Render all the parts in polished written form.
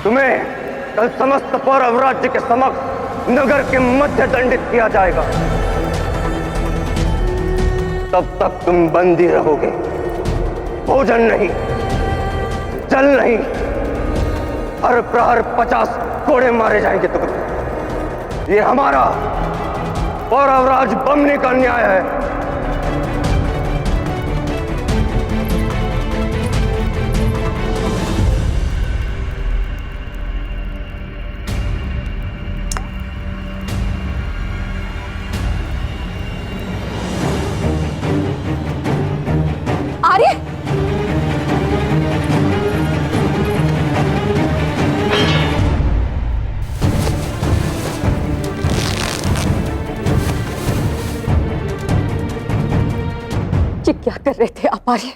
तुम्हें कल समस्त पौरव राज्य के समक्ष नगर के मध्य दंडित किया जाएगा। तब तक तुम बंदी रहोगे। भोजन नहीं, जल नहीं, हर प्रहर 50 कोड़े मारे जाएंगे तुम्हें। ये हमारा पौरवराज बमनी का न्याय है। आर्य, ये क्या कर रहे थे आप आर्य?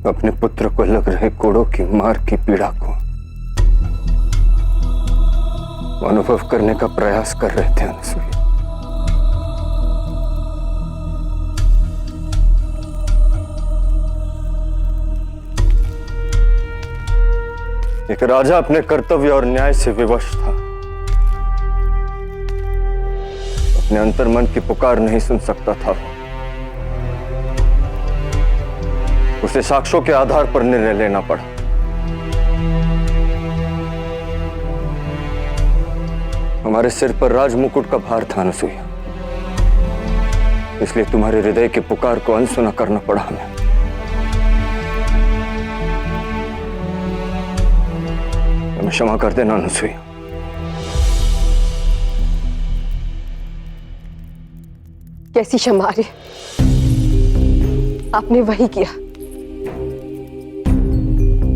अपने पुत्र को लग रहे कोड़ों की मार की पीड़ा को अनुभव करने का प्रयास कर रहे थे अनसुईया। एक राजा अपने कर्तव्य और न्याय से विवश था। अपने अंतर्मन की पुकार नहीं सुन सकता था। उसे साक्ष्यों के आधार पर निर्णय लेना पड़ा। हमारे सिर पर राजमुकुट का भार था अनसुईया, इसलिए तुम्हारे हृदय की पुकार को अनसुना करना पड़ा हमें। हमें क्षमा कर देना अनसुईया। कैसी क्षमा आर्य? आपने वही किया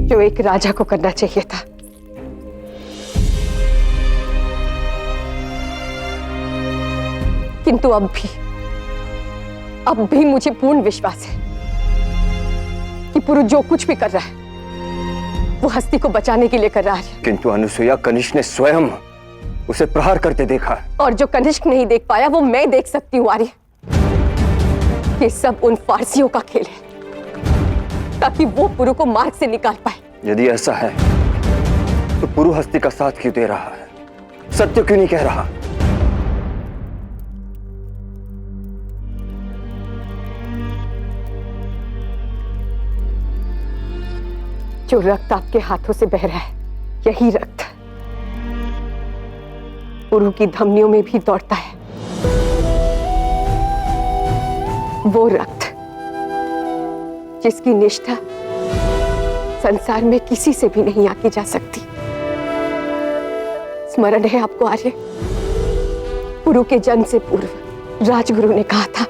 जो एक राजा को करना चाहिए था। किंतु अब भी मुझे पूर्ण विश्वास है कि पुरु जो कुछ भी कर रहा है वो हस्ती को बचाने के लिए कर रहा है। किंतु अनसुईया, कनिष्क ने स्वयं उसे प्रहार करते देखा है। और जो कनिष्क नहीं देख पाया वो मैं देख सकती हूँ आर्य। ये सब उन फारसियों का खेल है ताकि वो पुरु को मार्ग से निकाल पाए। यदि ऐसा है तो पुरु हस्ती का साथ क्यों दे रहा है? सत्य क्यों नहीं कह रहा? जो रक्त आपके हाथों से बह रहा है, यही रक्त पुरु की धमनियों में भी दौड़ता है। वो रक्त जिसकी निष्ठा संसार में किसी से भी नहीं आकी जा सकती। स्मरण है आपको आर्य, पुरु के जन्म से पूर्व राजगुरु ने कहा था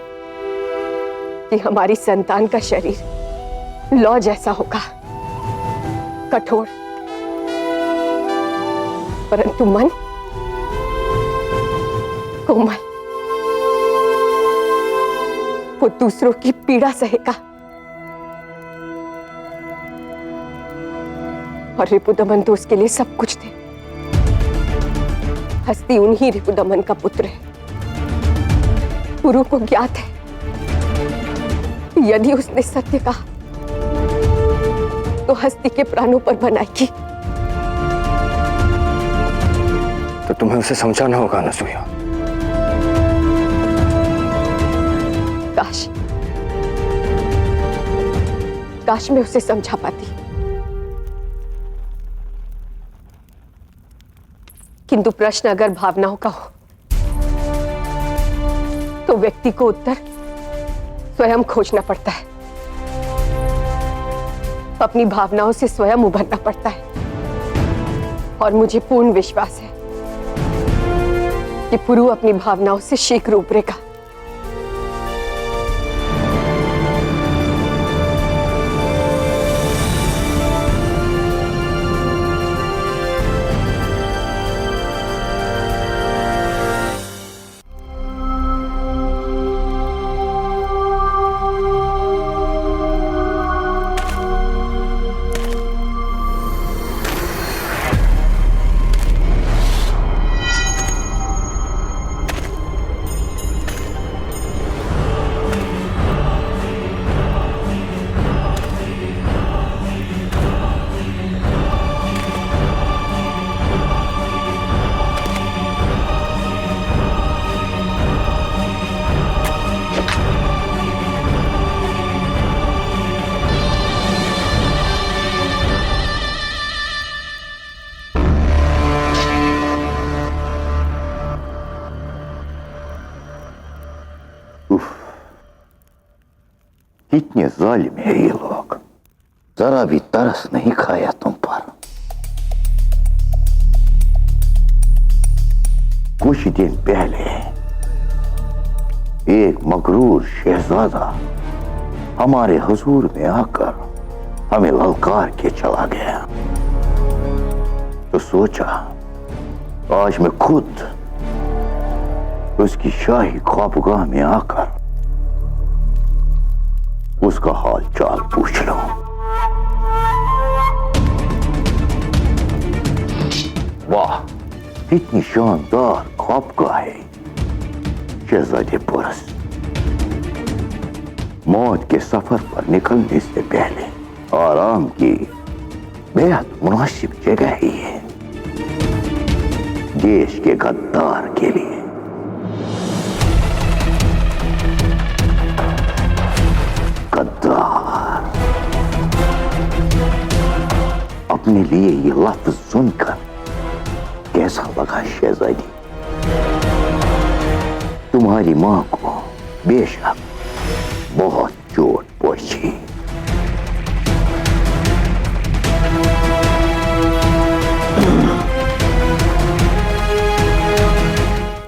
कि हमारी संतान का शरीर लौ जैसा होगा, कठोर, परंतु मन कोमल। वो दूसरों की पीड़ा सहेगा। और रिपुदमन तो उसके लिए सब कुछ थे। हस्ती उन्हीं रिपुदमन का पुत्र है। पुरु को ज्ञात है यदि उसने सत्य कहा तो हस्ती के प्राणों पर बनाएगी। तो तुम्हें उसे समझाना होगा अनसुईया। काश मैं उसे समझा पाती, किंतु प्रश्न अगर भावनाओं का हो तो व्यक्ति को उत्तर स्वयं खोजना पड़ता है। अपनी भावनाओं से स्वयं उभरना पड़ता है। और मुझे पूर्ण विश्वास है कि पुरु अपनी भावनाओं से शीघ्र उभरेगा। कितने जालिम है ये लोग, जरा भी तरस नहीं खाया तुम पर। कुछ दिन पहले एक मगरूर शहजादा हमारे हुजूर में आकर हमें ललकार के चला गया, तो सोचा आज मैं खुद उसकी शाही ख्वाबगाह में आकर उसका हाल चाल पूछ लो। वाह, कितनी शानदार ख्वाबगाह है शहजादे पुरस। मौत के सफर पर निकलने से पहले आराम की बेहद मुनासिब जगह ही है देश के गद्दार के लिए। गद्दार, अपने लिए ये लफ्ज सुनकर कैसा लगा शहजादी? तुम्हारी मां को बेशक बहुत चोट पहुंची।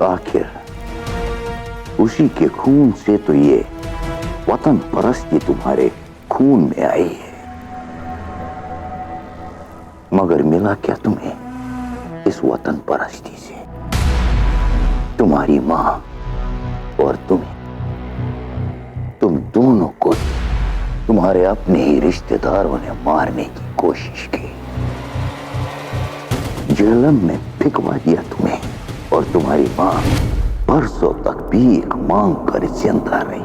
आखिर उसी के खून से तो ये वतन परस्ती तुम्हारे खून में आई है, मगर मिला क्या तुम्हें इस वतन परस्ती से? तुम्हारी मां और तुम दोनों को तुम्हारे अपने ही रिश्तेदारों ने मारने की कोशिश की, जहलम में फिकवा दिया तुम्हें, और तुम्हारी मां बरसों तक भीख मांग कर जिंदा रही।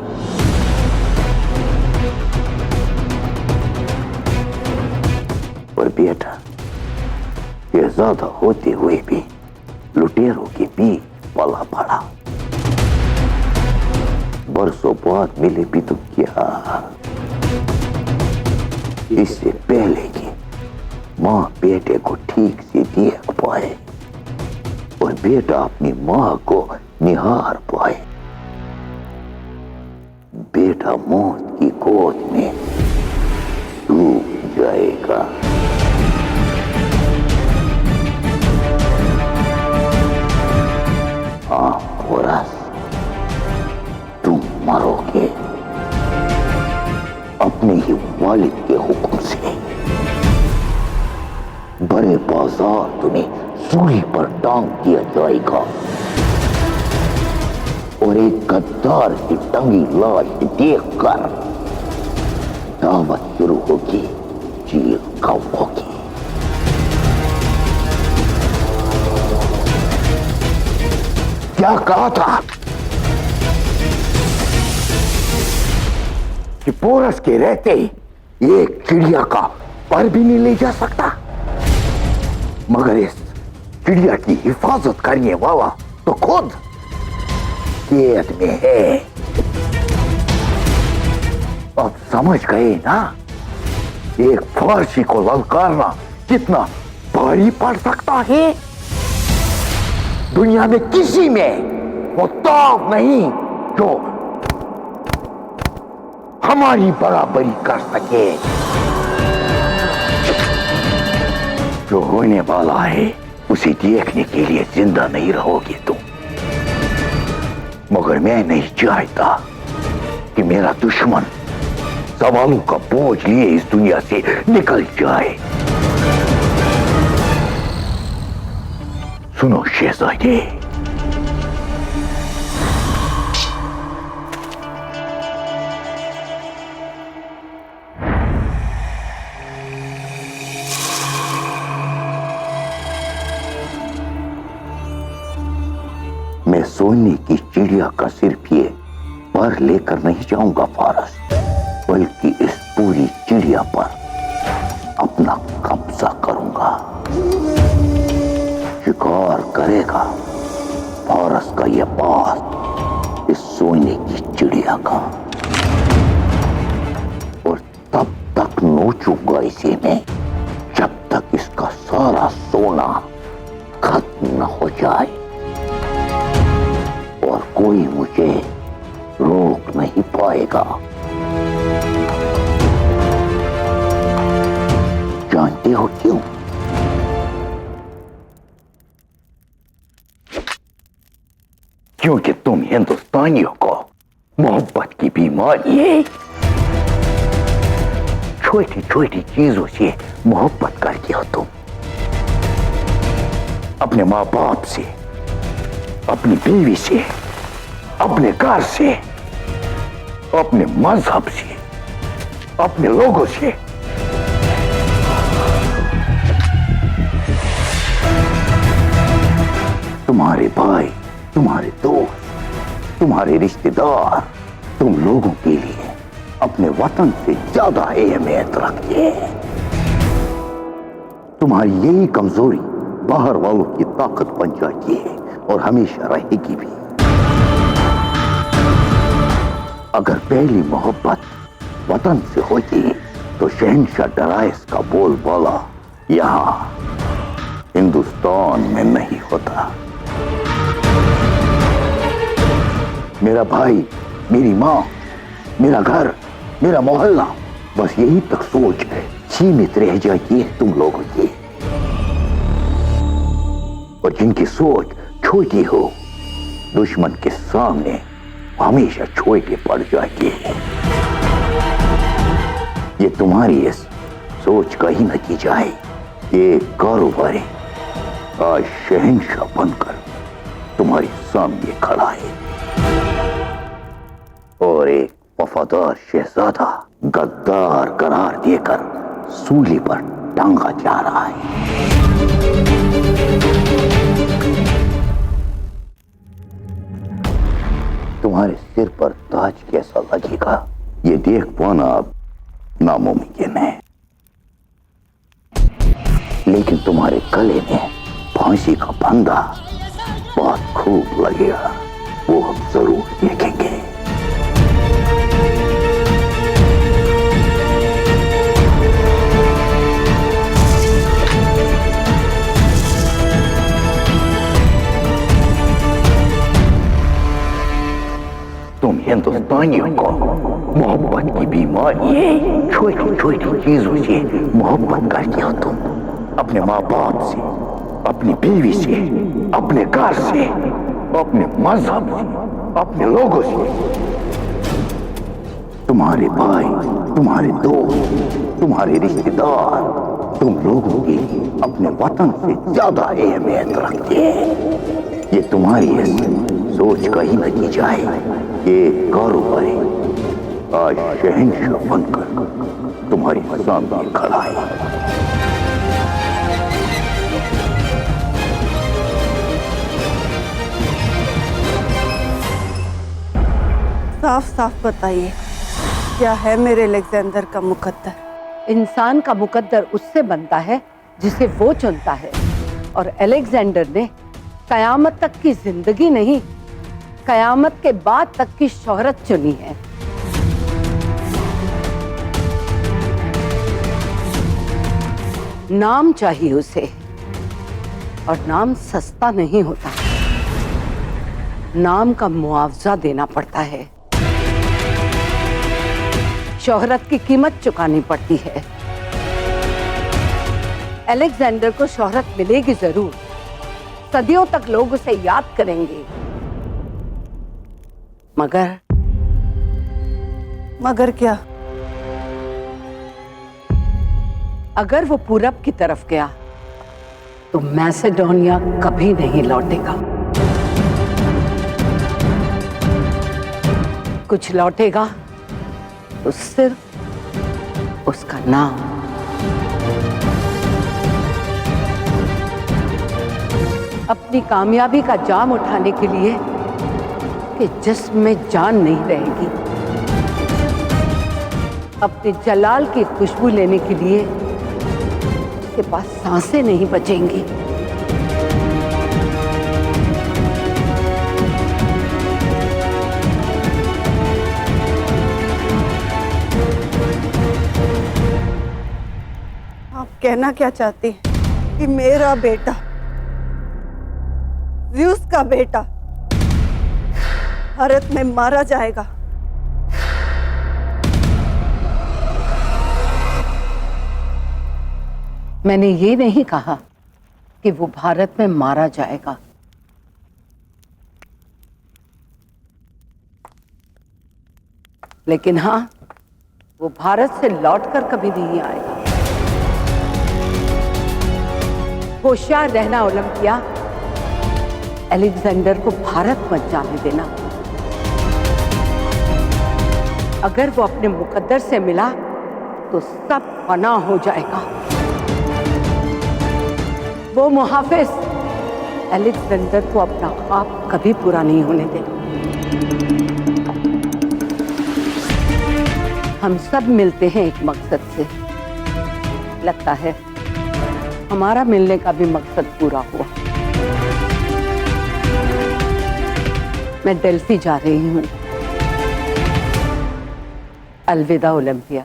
और बेटा, ये ज्यादा होते हुए भी लुटेरों के बीच पला पड़ा। बरसों बाद मिले भी तो क्या, इससे पहले कि मां बेटे को ठीक से देख पाए और बेटा अपनी मां को निहार पाए, बेटा मौत की गोद में डूब जाएगा। हाँ पुरस, तुम मरोगे अपने ही वालिद के हुक्म से। बड़े बाजार तुम्हें सूली पर टांग दिया जाएगा और एक गद्दार की टंगी लाश देखकर दावत शुरू होगी, चील होगी। क्या कहा था कि पोरस के रहते एक चिड़िया का पर भी नहीं ले जा सकता, मगर इस चिड़िया की हिफाजत करने वाला तो खुद कैद में है। अब समझ गए ना एक फारसी को ललकारना कितना भारी पड़ सकता है? दुनिया में किसी में वो ताकत नहीं जो हमारी बराबरी कर सके। जो होने वाला है उसे देखने के लिए जिंदा नहीं रहोगे तुम, मगर मैं नहीं चाहता कि मेरा दुश्मन सवालों का बोझ लिए इस दुनिया से निकल जाए। सुनो शहजादे, मैं सोने की चिड़िया का सिर्फ ये पर लेकर नहीं जाऊंगा फारस, बल्कि इस पूरी चिड़िया पर अपना कब्जा करूंगा। शिकार करेगा फारस का यह बात इस सोने की चिड़िया का, और तब तक नोचूंगा इसे मैं जब तक इसका सारा सोना खत्म न हो जाए और कोई मुझे रोक नहीं पाएगा। जानते हो क्यों? क्योंकि तुम हिंदुस्तानियों को मोहब्बत की बीमारी है। छोटी छोटी चीजों से मोहब्बत करते हो तुम। अपने माँ बाप से, अपनी बीवी से, अपने घर से, अपने मजहब से, अपने लोगों से। तुम्हारे भाई, तुम्हारे दोस्त, तुम्हारे रिश्तेदार तुम लोगों के लिए अपने वतन से ज्यादा अहमियत रखते हैं। तुम्हारी यही कमजोरी बाहर वालों की ताकत बन जाती है और हमेशा रहेगी भी। अगर पहली मोहब्बत वतन से होती तो शहंशाह डराइस का बोलबाला यहां हिंदुस्तान में नहीं होता। मेरा भाई, मेरी माँ, मेरा घर, मेरा मोहल्ला, बस यही तक सोच सीमित रह जाती है तुम लोगों की। और जिनकी सोच छोटी हो, दुश्मन के सामने हमेशा छोटे पड़ जाती है। ये तुम्हारी इस सोच का ही नतीजा है। ये कारोबारी आज शहंशाह बनकर तुम्हारे सामने खड़ा है और एक वफादार शहजादा गद्दार करार देकर सूली पर टांगा जा रहा है। तुम्हारे सिर पर ताज कैसा लगेगा ये देख पाना अब नामुमकिन है, लेकिन तुम्हारे गले में फांसी का फंदा बहुत खूब लगेगा, वो हम जरूर देखेंगे। तुम हिंदुस्तानियों को मोहब्बत की बीमारी है। छोटी छोटी चीजों से मोहब्बत करते हो तुम। अपने माँ बाप से, अपनी बीवी से, अपने घर से, अपने मजहब से, अपने लोगों से। तुम्हारे भाई, तुम्हारे दोस्त, तुम्हारे रिश्तेदार तुम लोगों की अपने वतन से ज्यादा अहमियत रखते हैं। ये तुम्हारी इस सोच का ही नतीजा है। ये कारोबारी आज शहंशाह बनकर तुम्हारे सामने खड़ा है। साफ साफ बताइए, क्या है मेरे अलेक्जेंडर का मुकद्दर? इंसान का मुकद्दर उससे बनता है जिसे वो चुनता है, और अलेक्जेंडर ने कयामत तक की जिंदगी नहीं, कयामत के बाद तक की शोहरत चुनी है। नाम चाहिए उसे, और नाम सस्ता नहीं होता। नाम का मुआवजा देना पड़ता है, शोहरत की कीमत चुकानी पड़ती है। अलेक्जेंडर को शोहरत मिलेगी जरूर, सदियों तक लोग उसे याद करेंगे, मगर क्या? अगर वो पूरब की तरफ गया तो मैसेडोनिया कभी नहीं लौटेगा। कुछ लौटेगा तो सिर्फ उसका नाम। अपनी कामयाबी का जाम उठाने के लिए कि जिस्म में जान नहीं रहेगी, अपने जलाल की खुशबू लेने के लिए उसके पास सांसें नहीं बचेंगी। आप कहना क्या चाहती हैं कि मेरा बेटा, ज़्यूस का बेटा, भारत में मारा जाएगा? मैंने ये नहीं कहा कि वो भारत में मारा जाएगा। लेकिन हाँ, वो भारत से लौटकर कभी नहीं आएगा। होशियार रहना ओलंपिया, अलेक्जेंडर को भारत मत जाने देना। अगर वो अपने मुकद्दर से मिला तो सब फना हो जाएगा। वो मुहाफिज अलेक्जेंडर को अपना ख्वाब कभी पूरा नहीं होने देगा। हम सब मिलते हैं एक मकसद से। लगता है हमारा मिलने का भी मकसद पूरा हुआ। मैं डेल्फी जा रही हूं। अलविदा ओलंपिया।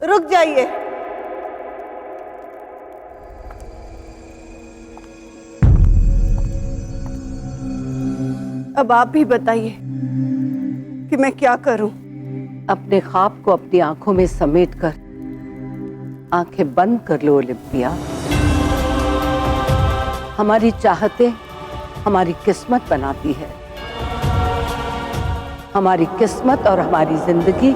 रुक जाइए। अब आप भी बताइए कि मैं क्या करूं। अपने ख्वाब को अपनी आंखों में समेटकर आंखें बंद कर लो ओलंपिया। हमारी चाहतें हमारी किस्मत बनाती है। हमारी किस्मत और हमारी जिंदगी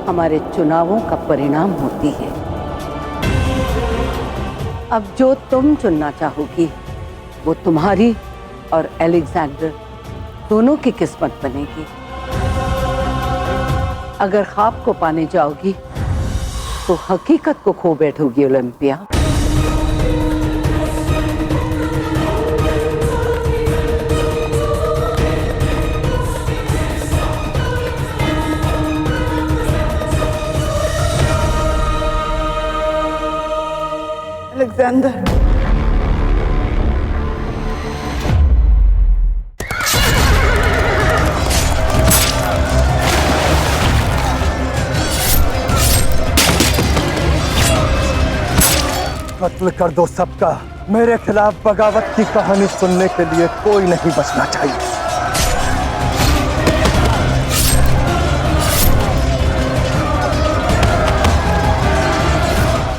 हमारे चुनावों का परिणाम होती है। अब जो तुम चुनना चाहोगी वो तुम्हारी और अलेक्जेंडर दोनों की किस्मत बनेगी। अगर ख्वाब को पाने जाओगी तो हकीकत को खो बैठोगी ओलंपिया। अलेक्जेंडर, कत्ल कर दो सबका। मेरे खिलाफ बगावत की कहानी सुनने के लिए कोई नहीं बचना चाहिए।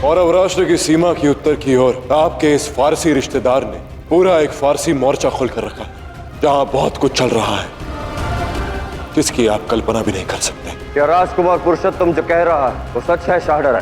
और अब राष्ट्र की सीमा की उत्तर की ओर आपके इस फारसी रिश्तेदार ने पूरा एक फारसी मोर्चा खोलकर रखा, जहां बहुत कुछ चल रहा है जिसकी आप कल्पना भी नहीं कर सकते। क्या राजकुमार पुरुषोत्तम जो कह रहा है वो सच है शाहडरा?